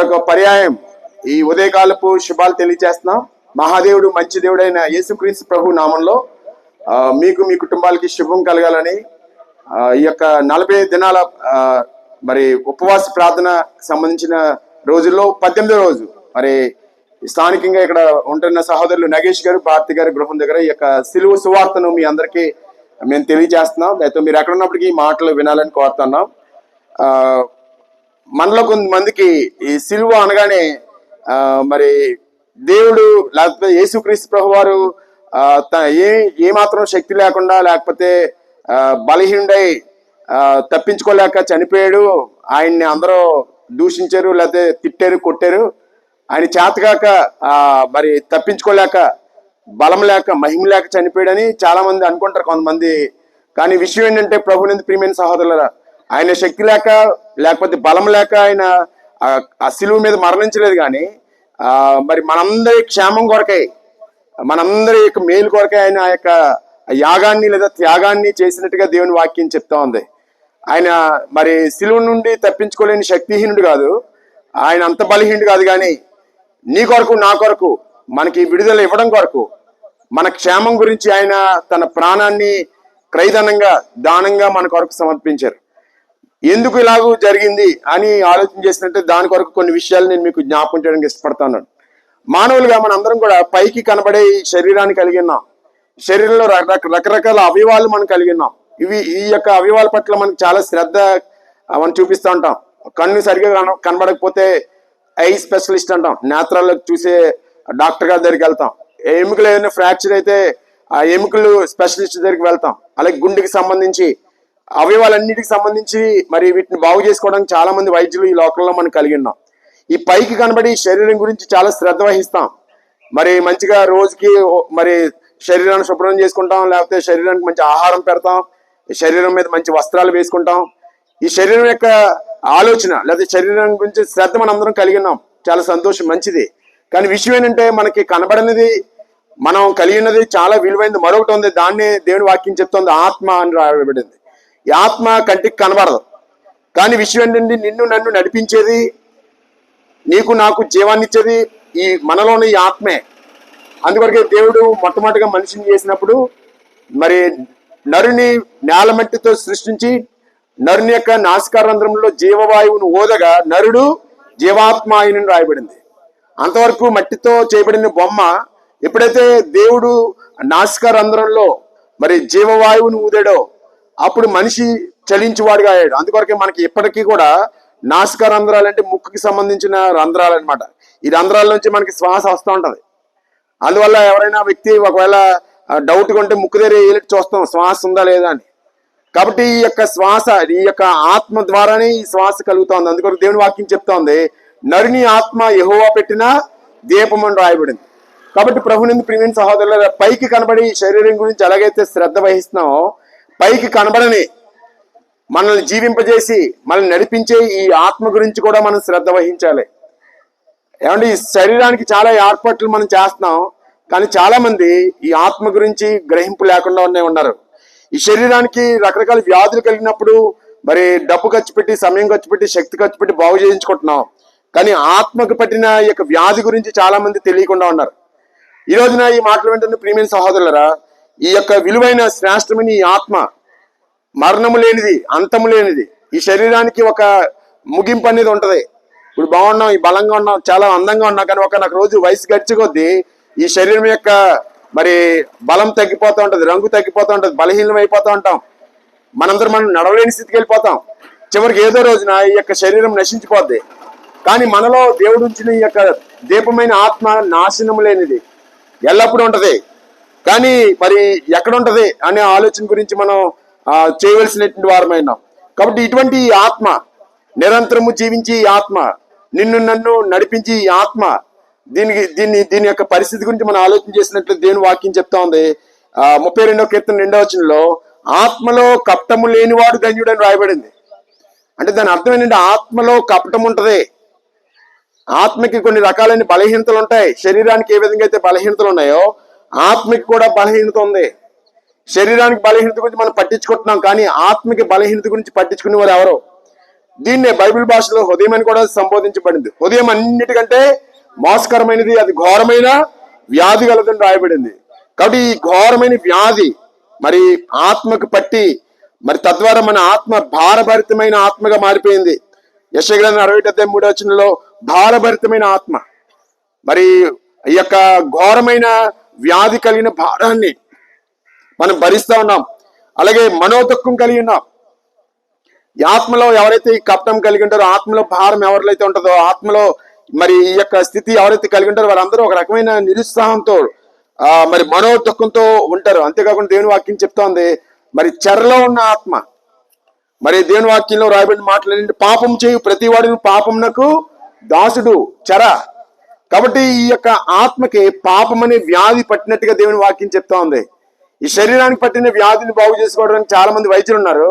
ఒక పర్యాయం ఈ ఉదయకాలపు శుభాలు తెలియజేస్తున్నాం. మహాదేవుడు మంచి దేవుడైన యేసుక్రీస్తు ప్రభు నామంలో మీకు మీ కుటుంబాలకి శుభం కలగాలని ఈ యొక్క 45 దినాల మరి ఉపవాస ప్రార్థన సంబంధించిన రోజుల్లో 18వ రోజు మరి స్థానికంగా ఇక్కడ ఉంటున్న సహోదరులు నగేష్ గారు, భారతి గారి గృహం దగ్గర ఈ యొక్క సిలువ సువార్తను మీ అందరికీ మేము తెలియజేస్తున్నాం. అయితే మీరు ఎక్కడ ఉన్నప్పటికీ ఈ మాటలు వినాలని కోరుతున్నాం. మనలో కొంతమందికి ఈ సిలువ అనగానే మరి దేవుడు లేకపోతే యేసుక్రీస్తు ప్రభు వారు ఏ మాత్రం శక్తి లేకుండా లేకపోతే బలహీనుడై తప్పించుకోలేక చనిపోయాడు, ఆయన్ని అందరూ దూషించారు, లేకపోతే తిట్టారు, కొట్టారు, ఆయన చేతగాక మరి తప్పించుకోలేక బలం లేక మహిమ లేక చనిపోయాడని చాలా మంది అనుకుంటారు కొంతమంది. కానీ విషయం ఏంటంటే ప్రభునందు ప్రియమైన సహోదరులారా, ఆయన శక్తి లేక లేకపోతే బలం లేక ఆయన ఆ సిలువ మీద మరణించలేదు. కానీ మరి మనందరి క్షేమం కొరకై, మనందరి యొక్క మేలు కొరకై ఆయన ఆ యొక్క యాగాన్ని లేదా త్యాగాన్ని చేసినట్టుగా దేవుని వాక్యం చెప్తా ఉంది. ఆయన మరి సిలువ నుండి తప్పించుకోలేని శక్తిహీనుడు కాదు, ఆయన అంత బలహీనుడు కాదు. కానీ నీ కొరకు నా కొరకు మనకి విడుదల ఇవ్వడం కొరకు మన క్షేమం గురించి ఆయన తన ప్రాణాన్ని క్రయధనంగా దానంగా మన కొరకు సమర్పించారు. ఎందుకు ఇలాగూ జరిగింది అని ఆలోచన చేసినట్టే దాని కొరకు కొన్ని విషయాలు నేను మీకు జ్ఞాపకం చేయడానికి ఇష్టపడతాను. మానవులుగా మనందరం కూడా పైకి కనబడే శరీరాన్ని కలిగి ఉన్నాం. శరీరంలో రకరకాల అవయవాలు మనం కలిగి ఉన్నాం. ఈ యొక్క అవయవాల పట్ల మనకు చాలా శ్రద్ధ మనం చూపిస్తూ ఉంటాం. కన్ను సరిగ్గా కనబడకపోతే ఐ స్పెషలిస్ట్ అంటాం, నేత్రాల్లో చూసే డాక్టర్ గారి దగ్గరికి వెళ్తాం. ఎముకలు ఏదైనా ఫ్రాక్చర్ అయితే ఆ ఎముకలు స్పెషలిస్ట్ దగ్గరికి వెళ్తాం. అలాగే గుండెకి సంబంధించి అవయవాలన్నిటికి సంబంధించి మరి వీటిని బాగు చేసుకోవడానికి చాలా మంది వైద్యులు ఈ లోకంలో మనం కలిగి ఉన్నాం. ఈ పైకి కనబడి శరీరం గురించి చాలా శ్రద్ధ వహిస్తాం. మరి మంచిగా రోజుకి మరి శరీరాన్ని శుభ్రం చేసుకుంటాం, లేకపోతే శరీరానికి మంచి ఆహారం పెడతాం, శరీరం మీద మంచి వస్త్రాలు వేసుకుంటాం. ఈ శరీరం యొక్క ఆలోచన లేకపోతే శరీరం గురించి శ్రద్ధ మనం అందరం కలిగి ఉన్నాం. చాలా సంతోషం, మంచిది. కానీ విషయం ఏంటంటే మనకి కనబడినది, మనం కలిగినది చాలా విలువైనది మరొకటి ఉంది. దాన్నే దేవుని వాక్యం చెప్తుంది, ఆత్మ అని రాయబడింది. ఈ ఆత్మ కంటికి కనబడదు, కానీ విషయం ఏంటంటే నిన్ను నన్ను నడిపించేది, నీకు నాకు జీవాన్ని ఇచ్చేది ఈ మనలోని ఈ ఆత్మే. అందువరకే దేవుడు మొట్టమొదటిగా మనిషిని చేసినప్పుడు మరి నరుని నేల మట్టితో సృష్టించి నరుని యొక్క నాసికారంధ్రంలో జీవవాయువును ఓదగా నరుడు జీవాత్మ ఆయనని రాయబడింది. అంతవరకు మట్టితో చేయబడిన బొమ్మ ఎప్పుడైతే దేవుడు నాసికారంధ్రంలో మరి జీవవాయువును ఊదాడో అప్పుడు మనిషి చలించువాడుగా అయ్యాడు. అందుకొరకే మనకి ఇప్పటికీ కూడా నాసికా రంధ్రాలు అంటే ముక్కుకి సంబంధించిన రంధ్రాలు అనమాట. ఈ రంధ్రాల నుంచి మనకి శ్వాస వస్తూ ఉంటది. అందువల్ల ఎవరైనా వ్యక్తి ఒకవేళ డౌట్గా ఉంటే ముక్కు దగ్గర ఏలిటి చూస్తాం శ్వాస ఉందా లేదా అని. కాబట్టి ఈ యొక్క శ్వాస ఈ యొక్క ఆత్మ ద్వారానే ఈ శ్వాస కలుగుతోంది. అందుకొరకు దేవుని వాక్యం చెప్తోంది, నరుని ఆత్మ యెహోవా పెట్టిన దీపం అని రాయబడింది. కాబట్టి ప్రభునందు ప్రియమైన సహోదరుల, పైకి కనబడి శరీరం గురించి ఎలాగైతే శ్రద్ధ వహిస్తున్నామో పైకి కనబడని మనల్ని జీవింపజేసి మనల్ని నడిపించే ఈ ఆత్మ గురించి కూడా మనం శ్రద్ధ వహించాలి. ఏమంటే ఈ శరీరానికి చాలా ఏర్పాట్లు మనం చేస్తున్నాం, కానీ చాలా మంది ఈ ఆత్మ గురించి గ్రహింపు లేకుండా ఉన్నారు. ఈ శరీరానికి రకరకాల వ్యాధులు కలిగినప్పుడు మరి డబ్బు ఖర్చు పెట్టి, సమయం ఖర్చు పెట్టి, శక్తి ఖర్చు పెట్టి బాగు చేయించుకుంటున్నాం. కానీ ఆత్మకు పట్టిన ఈ యొక్క వ్యాధి గురించి చాలా మంది తెలియకుండా ఉన్నారు. ఈ రోజున ఈ మాటలు వింటున్న ప్రియమైన సహోదరులరా, ఈ యొక్క విలువైన శ్రేష్టమైన ఈ ఆత్మ మరణము లేనిది, అంతము లేనిది. ఈ శరీరానికి ఒక ముగింపు అనేది ఉంటది. ఇప్పుడు బాగున్నాం, ఈ బలంగా ఉన్నాం, చాలా అందంగా ఉన్నాం, కానీ నాకు రోజు వయసు గడిచే కొద్దీ ఈ శరీరం యొక్క మరి బలం తగ్గిపోతూ ఉంటది, రంగు తగ్గిపోతూ ఉంటది, బలహీనం అయిపోతూ ఉంటాం. మనం నడవలేని స్థితికి వెళ్ళిపోతాం. చివరికి ఏదో రోజున ఈ యొక్క శరీరం నశించిపోద్ది. కానీ మనలో దేవుడు ఉంచిన ఈ యొక్క దీపమైన ఆత్మ నాశనం లేనిది, ఎల్లప్పుడూ ఉంటది. కానీ మరి ఎక్కడ ఉంటది అనే ఆలోచన గురించి మనం చేయవలసినటువంటి వారమైనాం. కాబట్టి ఇటువంటి ఈ ఆత్మ, నిరంతరము జీవించి ఈ ఆత్మ, నిన్ను నన్ను నడిపించి ఈ ఆత్మ, దీని యొక్క పరిస్థితి గురించి మనం ఆలోచన చేసినట్లు దేవుని వాక్యం చెప్తా ఉంది. 32వ కీర్తన 2వ వచనంలో ఆత్మలో కపటము లేనివాడు ధన్యుడని రాయబడింది. అంటే దాని అర్థం ఏంటంటే ఆత్మలో కపటం ఉంటది. ఆత్మకి కొన్ని రకాలైన బలహీనతలు ఉంటాయి. శరీరానికి ఏ విధంగా అయితే బలహీనతలు ఉన్నాయో ఆత్మకి కూడా బలహీనత ఉంది. శరీరానికి బలహీనత గురించి మనం పట్టించుకుంటున్నాం, కానీ ఆత్మకి బలహీనత గురించి పట్టించుకునే వారు ఎవరు? దీన్నే బైబిల్ భాషలో హృదయం అని కూడా సంబోధించబడింది. హృదయం అన్నిటికంటే మోసకరమైనది, అది ఘోరమైన వ్యాధి గలదని రాయబడింది. కాబట్టి ఈ ఘోరమైన వ్యాధి మరి ఆత్మకు పట్టి మరి తద్వారా మన ఆత్మ భారభరితమైన ఆత్మగా మారిపోయింది. యెషయా గ్రంథం 61:3 భారభరితమైన ఆత్మ. మరి ఈ యొక్క ఘోరమైన వ్యాధి కలిగిన భారాన్ని మనం భరిస్తా ఉన్నాం. అలాగే మనోదుఖం కలిగి ఉన్నాం. ఈ ఆత్మలో ఎవరైతే ఈ కపటం కలిగి ఉంటారో, ఆత్మలో భారం ఎవరికైతే ఉంటుందో, ఆత్మలో మరి ఈ యొక్క స్థితి ఎవరైతే కలిగి ఉంటారో వారందరూ ఒక రకమైన నిరుత్సాహంతో మరి మనోదుఖంతో ఉంటారు. అంతేకాకుండా దేవుని వాక్యం చెప్తా ఉంది, మరి చెరలో ఉన్న ఆత్మ, మరి దేవుని వాక్యంలో రాయబడిన మాటలు, పాపం చేయు ప్రతి వాడిని పాపమునకు దాసుడు, చెర. కాబట్టి ఈ యొక్క ఆత్మకి పాపం అనే వ్యాధి పట్టినట్టుగా దేవుని వాక్యం చెప్తా ఉంది. ఈ శరీరానికి పట్టిన వ్యాధిని బాగు చేసుకోవడానికి చాలా మంది వైద్యులు ఉన్నారు,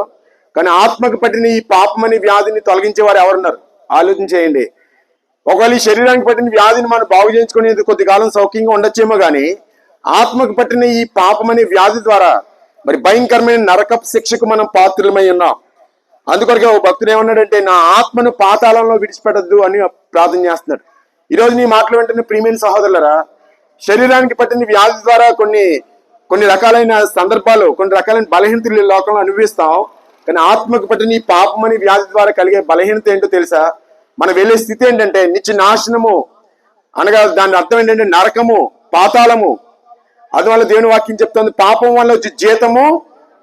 కానీ ఆత్మకు పట్టిన ఈ పాపం అనే వ్యాధిని తొలగించే వారు ఎవరున్నారు? ఆలోచన చేయండి. ఒకవేళ ఈ శరీరానికి పట్టిన వ్యాధిని మనం బాగు చేయించుకునేది కొద్ది కాలం సౌఖ్యంగా ఉండొచ్చేమో, కానీ ఆత్మకు పట్టిన ఈ పాపం అనే వ్యాధి ద్వారా మరి భయంకరమైన నరకపు శిక్షకు మనం పాత్రులమై ఉన్నాం. అందుకొరకే ఓ భక్తుడు ఏమన్నాడంటే, నా ఆత్మను పాతాళంలో విడిచిపెట్టద్దు అని ప్రార్థన చేస్తున్నాడు. ఈరోజు నీ మాటలు వెంటనే ప్రియమైన సహోదరులరా, శరీరానికి పట్టిన వ్యాధి ద్వారా కొన్ని రకాలైన సందర్భాలు, కొన్ని రకాలైన బలహీనతలు ఈ లోకంలో అనుభవిస్తాం. కానీ ఆత్మకు పట్టిన ఈ పాపం అనే వ్యాధి ద్వారా కలిగే బలహీనత ఏంటో తెలుసా? మనం వెళ్ళే స్థితి ఏంటంటే నిత్య నాశనము, అనగా దాని అర్థం ఏంటంటే నరకము, పాతాళము. అందువల్ల దేవుని వాక్యం చెప్తుంది, పాపం వల్ల వచ్చే జీతము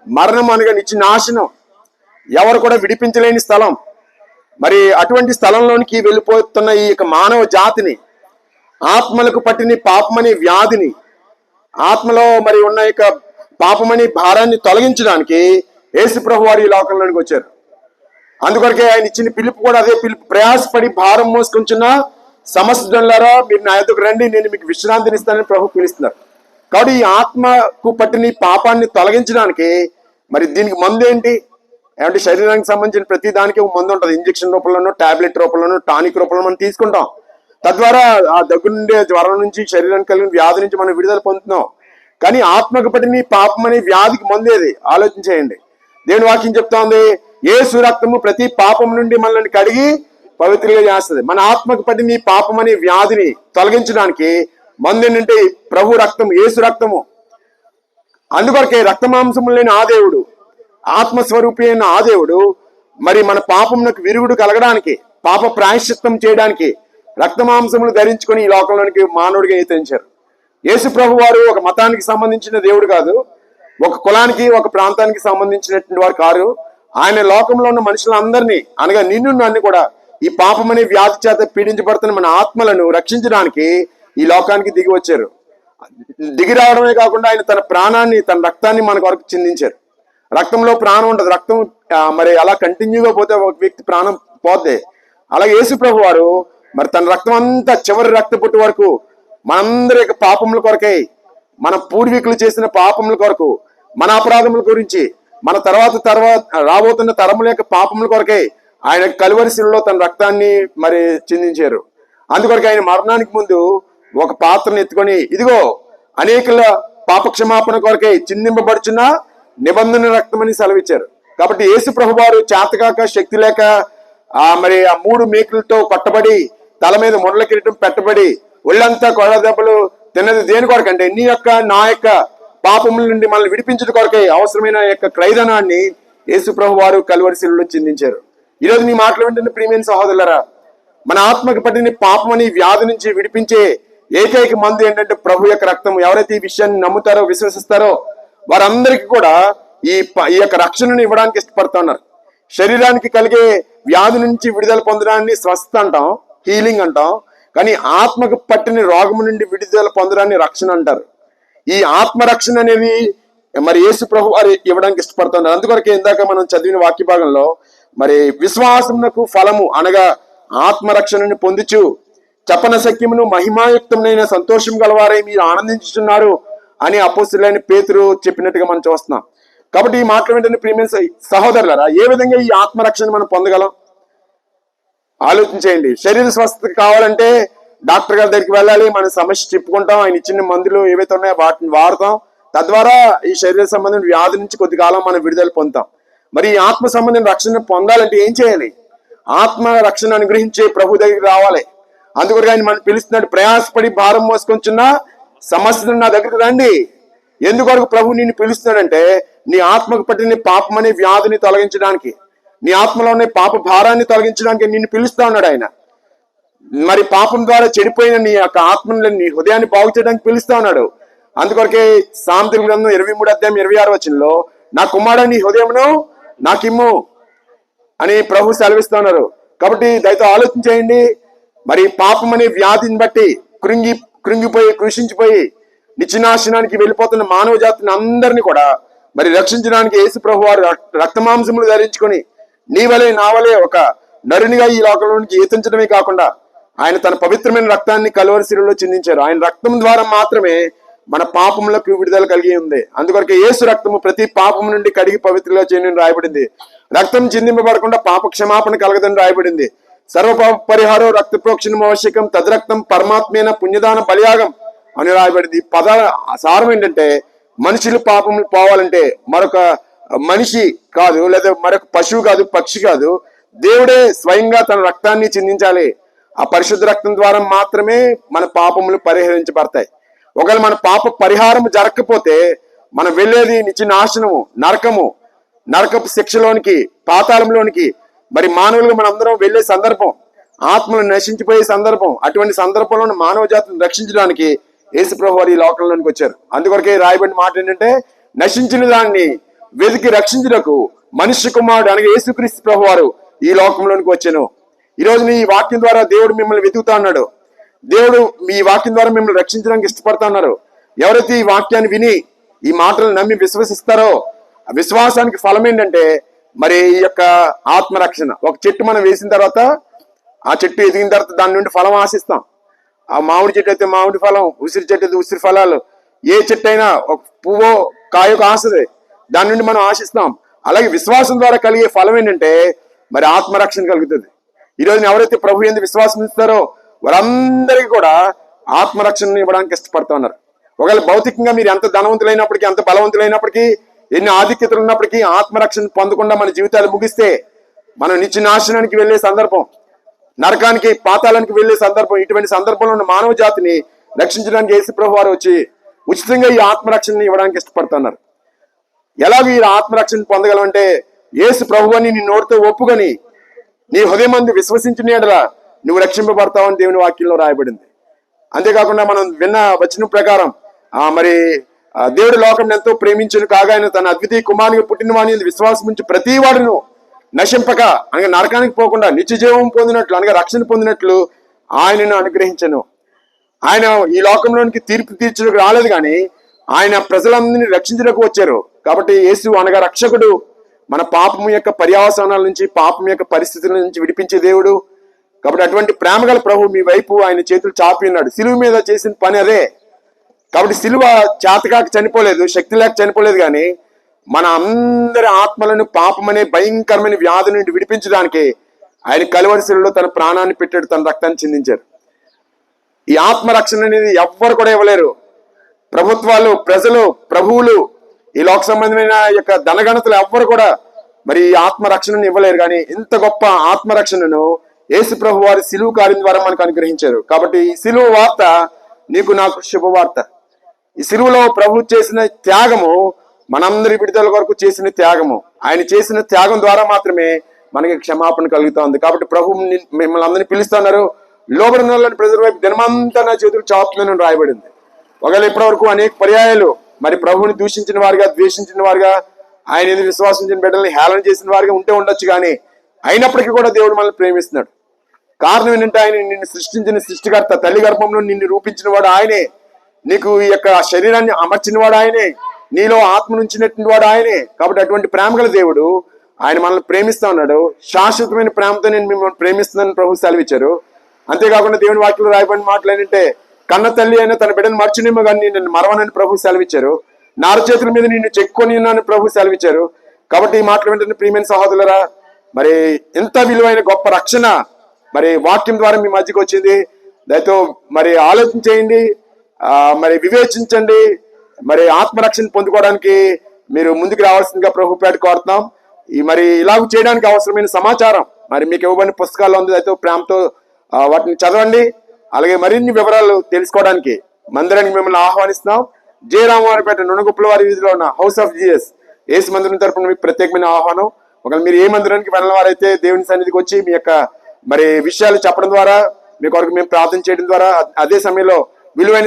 మరణం, అనగా నిత్య నాశనం, ఎవరు కూడా విడిపించలేని స్థలం. మరి అటువంటి స్థలంలోనికి వెళ్ళిపోతున్న ఈ యొక్క మానవ జాతిని, ఆత్మలకు పట్టిన పాపమనే వ్యాధిని, ఆత్మలో మరి ఉన్న యొక్క పాపమని భారాన్ని తొలగించడానికి యేసు ప్రభు వారు ఈ లోకంలోనికి వచ్చారు. అందుకొరకే ఆయన ఇచ్చిన పిలుపు కూడా అదే పిలుపు, ప్రయాసపడి భారం మోసుకుంటున్న సమస్త జనులారా మీరు నా యొద్దకు రండి, నేను మీకు విశ్రాంతినిస్తానని ప్రభు పిలుస్తున్నారు. కాబట్టి ఈ ఆత్మకు పట్టిన పాపాన్ని తొలగించడానికి మరి దీనికి మందు ఏంటి అంటే, శరీరానికి సంబంధించిన ప్రతి దానికి ఒక మందు ఉంటుంది. ఇంజెక్షన్ రూపంలోనూ, టాబ్లెట్ రూపంలోనూ, టానిక్ రూపంలో మనం తీసుకుంటాం. తద్వారా ఆ దగ్గర నుండి, జ్వరం నుంచి, శరీరానికి కలిగిన వ్యాధి నుంచి మనం విడుదల పొందుతున్నాం. కానీ ఆత్మకు పట్టిన పాపం అనే వ్యాధికి మందేది? ఆలోచన చేయండి. దేవుని వాక్యం చెప్తా ఉంది, యేసు రక్తము ప్రతి పాపం నుండి మనల్ని కడిగి పవిత్రంగా చేస్తుంది. మన ఆత్మకు పట్టిన పాపం అనే వ్యాధిని తొలగించడానికి మందు ఏంటంటే ప్రభు రక్తం, యేసు రక్తము. అందుకొరకే రక్తమాంసము లేని ఆ దేవుడు, ఆత్మస్వరూపి అయిన ఆ దేవుడు మరి మన పాపమునకు విరుగుడు కలగడానికి, పాప ప్రాయశ్చిత్తం చేయడానికి రక్తమాంసములు ధరించుకొని ఈ లోకంలోనికి మానవుడిగా ఎత్తించారు. యేసు ప్రభు వారు ఒక మతానికి సంబంధించిన దేవుడు కాదు, ఒక కులానికి, ఒక ప్రాంతానికి సంబంధించినటువంటి వారు కారు. ఆయన లోకంలో ఉన్న మనుషులందరినీ, అనగా నిన్ను నన్ను కూడా ఈ పాపం అనే వ్యాధి చేత పీడించబడుతున్న మన ఆత్మలను రక్షించడానికి ఈ లోకానికి దిగి వచ్చారు. దిగి రావడమే కాకుండా ఆయన తన ప్రాణాన్ని, తన రక్తాన్ని మన కొరకు చిందించారు. రక్తంలో ప్రాణం ఉంటుంది. రక్తం మరి అలా కంటిన్యూగా పోతే ఒక వ్యక్తి ప్రాణం పోతే, అలాగే యేసు ప్రభు వారు మరి తన రక్తం అంతా చివరి రక్త పొట్టు వరకు మనందరి యొక్క పాపముల కొరకై, మన పూర్వీకులు చేసిన పాపముల కొరకు, మన అపరాధముల గురించి, మన తర్వాత రాబోతున్న తరముల యొక్క పాపముల కొరకై ఆయన కలువరి శిలువలో తన రక్తాన్ని మరి చిందించారు. అందుకొరకు ఆయన మరణానికి ముందు ఒక పాత్రను ఎత్తుకొని, ఇదిగో అనేకుల పాప క్షమాపణ కొరకై చిందింపబడుచున్న నిబంధన రక్తం అని సెలవిచ్చారు. కాబట్టి యేసు ప్రభు వారు చేతకాక, శక్తి లేక మరి ఆ 3 మేకులతో కొట్టబడి, తల మీద ముళ్ళ కిరీటం పెట్టబడి, ఒళ్ళంతా కొడ దెబ్బలు తిన్నది దేని కొరకంటే నీ యొక్క, నా యొక్క పాపముల నుండి మనల్ని విడిపించడం కొరకై అవసరమైన యొక్క క్రైదనాన్ని యేసు ప్రభు వారు కలువరి శిలువలో చిందించారు. ఈరోజు నీ మాటలు వింటున్న ప్రియమైన సహోదరులారా, మన ఆత్మకు పట్టిన పాపం అనే వ్యాధి నుంచి విడిపించే ఏకైక మందు ఏంటంటే ప్రభు యొక్క రక్తం. ఎవరైతే ఈ విషయాన్ని నమ్ముతారో, విశ్వసిస్తారో వారందరికీ కూడా ఈ యొక్క రక్షణను ఇవ్వడానికి ఇష్టపడుతున్నారు. శరీరానికి కలిగే వ్యాధి నుంచి విడుదల పొందడాన్ని స్వస్థ అంటాం, హీలింగ్ అంటాం. కానీ ఆత్మకు పట్టిన రోగము నుండి విడుదల పొందడాన్ని రక్షణ అంటారు. ఈ ఆత్మరక్షణ అనేది మరి యేసు ప్రభు వారు ఇవ్వడానికి ఇష్టపడుతున్నారు. అందుకొరకే ఇందాక మనం చదివిన వాక్య భాగంలో మరి విశ్వాసమునకు ఫలము అనగా ఆత్మరక్షణని పొందుచు చెప్పన శక్యమును మహిమాయుక్తమైన సంతోషం గలవారై మీరు ఆనందించుతున్నారు అని అపోస్తలుడైన పేతురు చెప్పినట్టుగా మనం చూస్తున్నాం. కాబట్టి ఈ మాటలు వెంటనే ప్రియమైన సహోదరులారా, ఏ విధంగా ఈ ఆత్మరక్షణ మనం పొందగలం ఆలోచించేయండి. శరీర స్వస్థత కావాలంటే డాక్టర్ గారి దగ్గరికి వెళ్ళాలి, మన సమస్య చెప్పుకుంటాం, ఆయన ఇచ్చిన మందులు ఏవైతే ఉన్నాయో వాటిని వాడతాం. తద్వారా ఈ శరీర సంబంధించిన వ్యాధి నుంచి కొద్ది కాలం మనం విడుదల పొందుతాం. మరి ఈ ఆత్మ సంబంధించిన రక్షణ పొందాలంటే ఏం చేయాలి? ఆత్మ రక్షణ అనుగ్రహించే ప్రభు దగ్గరికి రావాలి. అందుకొరకు ఆయన మనం పిలుస్తున్నాడు, ప్రయాసపడి భారం మోసుకొంచున్న సమస్యలు నా దగ్గరికి రండి. ఎందుకొరకు ప్రభు నిన్ను పిలుస్తున్నాడంటే నీ ఆత్మకు పట్టిన పాపం అనే వ్యాధిని తొలగించడానికి, నీ ఆత్మలో ఉన్న పాప భారాన్ని తొలగించడానికి నిన్ను పిలుస్తా ఉన్నాడు ఆయన. మరి పాపం ద్వారా చెడిపోయిన నీ యొక్క ఆత్మని, నీ హృదయాన్ని బాగు చేయడానికి పిలుస్తా ఉన్నాడు. అందుకొరకే సామెతల గ్రంథం 23:26 నా కుమారుడు నీ హృదయమును నాకిమ్ము అని ప్రభు సెలవిస్తా ఉన్నారు. కాబట్టి దయతో ఆలోచన చేయండి. మరి పాపం అనే వ్యాధిని బట్టి కృంగిపోయి కృషించిపోయి నిత్యనాశనానికి వెళ్ళిపోతున్న మానవ జాతిని అందరినీ కూడా మరి రక్షించడానికి యేసు ప్రభు వారు రక్తమాంసములు ధరించుకొని నీ వలే నా వలే ఒక నరునిగా ఈ లోకంలోనికి ఈతించడమే కాకుండా ఆయన తన పవిత్రమైన రక్తాన్ని కలువరి శిలువలో చిందించారు. ఆయన రక్తం ద్వారా మాత్రమే మన పాపములకు విడుదల కలిగి ఉంది. అందుకొరకే యేసు రక్తము ప్రతి పాపం నుండి కడిగి పవిత్రగా చేయని రాయబడింది. రక్తం చిందింపబడకుండా పాప క్షమాపణ కలగదని రాయబడింది. సర్వపాప పరిహారం రక్త ప్రోక్షణం ఆవశ్యకం, తద్రక్తం పరమాత్మైన పుణ్యదాన బలియాగం అని రాయబడింది. పద సారం ఏంటంటే మనుషులు పాపములు పోవాలంటే మరొక మనిషి కాదు, లేదా మరొక పశువు కాదు, పక్షి కాదు, దేవుడే స్వయంగా తన రక్తాన్ని చిందించాలి. ఆ పరిశుద్ధ రక్తం ద్వారా మాత్రమే మన పాపములు పరిహరించబడతాయి. ఒకవేళ మన పాప పరిహారం జరగకపోతే మనం వెళ్ళేది నిత్య నాశనము, నరకపు శిక్షలోనికి, పాతాళంలోనికి. మరి మానవులుగా మనం అందరం వెళ్లే సందర్భం, ఆత్మలు నశించిపోయే సందర్భం. అటువంటి సందర్భంలో మానవ జాతిని రక్షించడానికి యేసు ప్రభు వారు ఈ లోకంలోనికి వచ్చారు. అందుకొరకే రాయబడిన మాట ఏంటంటే నశించిన దాన్ని వెతికి రక్షించుటకు మనుష్య కుమారుడు అనగా యేసుక్రీస్తు ప్రభు వారు ఈ లోకంలోనికి వచ్చాను. ఈ రోజు ఈ వాక్యం ద్వారా దేవుడు మిమ్మల్ని వెతుకుతా ఉన్నాడు. దేవుడు మీ వాక్యం ద్వారా మిమ్మల్ని రక్షించడానికి ఇష్టపడతా ఉన్నారు. ఎవరైతే ఈ వాక్యాన్ని విని ఈ మాటలు నమ్మి విశ్వసిస్తారో ఆ విశ్వాసానికి ఫలం ఏంటంటే మరి ఈ యొక్క ఆత్మరక్షణ. ఒక చెట్టు మనం వేసిన తర్వాత ఆ చెట్టు ఎదిగిన తర్వాత దాని నుండి ఫలం ఆశిస్తాం. ఆ మామిడి చెట్టు అయితే మామిడి ఫలం, ఉసిరి చెట్టు అయితే ఉసిరి ఫలాలు. ఏ చెట్టు అయినా ఒక పువ్వో కాయో ఆశది, దాని నుండి మనం ఆశిస్తాం. అలాగే విశ్వాసం ద్వారా కలిగే ఫలం ఏంటంటే మరి ఆత్మరక్షణ కలుగుతుంది. ఈ రోజున ఎవరైతే ప్రభు యందు విశ్వాసం ఇస్తారో వారందరికీ కూడా ఆత్మరక్షణను ఇవ్వడానికి ఇష్టపడుతూ ఉన్నారు. ఒకవేళ భౌతికంగా మీరు ఎంత ధనవంతులైనప్పటికీ, ఎంత బలవంతులైనప్పటికీ, ఎన్ని ఆధిక్యతలు ఉన్నప్పటికీ ఆత్మరక్షణ పొందకుండా మన జీవితాలు ముగిస్తే మనం నిత్య నాశనానికి వెళ్లే సందర్భం, నరకానికి పాతాళానికి వెళ్లే సందర్భం. ఇటువంటి సందర్భంలో ఉన్న మానవ జాతిని రక్షించడానికి యేసు ప్రభు వారు వచ్చి ఉచితంగా ఈ ఆత్మరక్షణని ఇవ్వడానికి ఇష్టపడుతున్నారు. ఎలాగో ఈ ఆత్మరక్షణ పొందగలమంటే యేసు ప్రభు అని నీ నోటితో ఒప్పుకొని నీ హృదయం మంది విశ్వసించిన యెడల నువ్వు రక్షింపబడతావని దేవుని వాక్యంలో రాయబడింది. అంతేకాకుండా మనం విన్న వచనం ప్రకారం మరి దేవుడి లోకం ఎంతో ప్రేమించును కాగా ఆయన తన అద్వితీయ కుమారునిగా పుట్టిన వాని విశ్వాసం ఉంచి ప్రతి వాడును నశింపక అనగా నరకానికి పోకుండా నిత్య జీవం పొందినట్లు అనగా రక్షణ పొందినట్లు ఆయనను అనుగ్రహించను. ఆయన ఈ లోకంలోనికి తీర్పు తీర్చడానికి రాలేదు, కానీ ఆయన ప్రజలందరినీ రక్షించడానికి వచ్చారు. కాబట్టి యేసు అనగా రక్షకుడు, మన పాపం యొక్క పర్యావసానాల నుంచి, పాపం యొక్క పరిస్థితుల నుంచి విడిపించే దేవుడు. కాబట్టి అటువంటి ప్రేమగల ప్రభు మీ వైపు ఆయన చేతులు చాపి ఉన్నాడు. సిలువ మీద చేసిన పని అదే. కాబట్టి సిలువ చేతకాక చనిపోలేదు, శక్తి లేక చనిపోలేదు, కానీ మన అందరి ఆత్మలను పాపం అనే భయంకరమైన వ్యాధి నుండి విడిపించడానికి ఆయన కలువరి శిలువలో తన ప్రాణాన్ని పెట్టాడు, తన రక్తాన్ని చిందించారు. ఈ ఆత్మరక్షణ అనేది ఎవ్వరు కూడా ఇవ్వలేరు. ప్రభుత్వాలు, ప్రజలు, ప్రభువులు, ఈ లోక సంబంధమైన యొక్క ధనగణతలు ఎవ్వరు కూడా మరి ఈ ఆత్మరక్షణను ఇవ్వలేరు. కానీ ఇంత గొప్ప ఆత్మరక్షణను యేసు ప్రభు వారి సిలువ కార్యం ద్వారా మనకు అనుగ్రహించారు. కాబట్టి ఈ సిలువ వార్త నీకు నాకు శుభవార్త. ఈ సిలువలో ప్రభు చేసిన త్యాగము మనందరి విడుదల కొరకు చేసిన త్యాగము. ఆయన చేసిన త్యాగం ద్వారా మాత్రమే మనకి క్షమాపణ కలుగుతుంది. కాబట్టి ప్రభు మిమ్మల్ని అందరినీ పిలుస్తున్నారు. లోబడిన వాళ్ళని ప్రజల వైపు దినమంతా నా చేతులు చాపుతుందని రాయబడింది. ఒకవేళ ఇప్పటి వరకు అనేక పర్యాయాలు మరి ప్రభుని దూషించిన వారుగా, ద్వేషించిన వారుగా, ఆయన విశ్వాసించిన బిడ్డల్ని హేళన చేసిన వారుగా ఉంటే ఉండొచ్చు, కానీ అయినప్పటికీ కూడా దేవుడు మనల్ని ప్రేమిస్తున్నాడు. కారణం ఏంటంటే ఆయన నిన్ను సృష్టించిన సృష్టికర్త, తల్లి గర్భంలో నిన్ను రూపించిన వాడు ఆయనే, నీకు ఈ యొక్క శరీరాన్ని అమర్చిన వాడు ఆయనే, నీలో ఆత్మ ఉంచినటువంటి వాడు ఆయనే. కాబట్టి అటువంటి ప్రేమగల దేవుడు ఆయన మనల్ని ప్రేమిస్తా ఉన్నాడు. శాశ్వతమైన ప్రేమతో నేను మిమ్మల్ని ప్రేమిస్తున్నానని ప్రభు సెలవిచ్చారు. అంతేకాకుండా దేవుని వాక్యంలో రాయబడిన మాటలు ఏంటంటే కన్న తల్లి అయినా తన బిడ్డను మర్చునేమో కానీ నిన్ను మరవనని ప్రభు సెలవిచ్చారు. నార చేతుల మీద నిన్ను చెక్కుని ఉన్నానని ప్రభు సెలవిచ్చారు. కాబట్టి ఈ మాటలు వెంటనే ప్రియమైన సహోదరులరా, మరి ఎంత విలువైన గొప్ప రక్షణ మరి వాక్యం ద్వారా మీ మధ్యకి వచ్చింది. దయతో మరి ఆలోచన చేయండి, మరి వివేచించండి. మరి ఆత్మరక్షణ పొందుకోవడానికి మీరు ముందుకు రావాల్సిందిగా ప్రభు పేట కోరుతున్నాం. మరి ఇలాగ చేయడానికి అవసరమైన సమాచారం మరి మీకు ఇవ్వబడిన పుస్తకాల్లో ఉంది, అయితే ప్రేమతో వాటిని చదవండి. అలాగే మరిన్ని వివరాలు తెలుసుకోవడానికి మందిరానికి మిమ్మల్ని ఆహ్వానిస్తున్నాం. జే రామవారిపేట నునగుప్పల వారి వీధిలో ఉన్న హౌస్ ఆఫ్ జీఎస్ యేసు మందిరం తరపున మీకు ప్రత్యేకమైన ఆహ్వానం. ఒకవేళ మీరు ఏ మందిరానికి వెళ్ళిన వారైతే దేవుని సన్నిధికి వచ్చి మీ యొక్క మరి విషయాలు చెప్పడం ద్వారా మీ కొరకు మేము ప్రార్థన చేయడం ద్వారా అదే సమయంలో విలువైన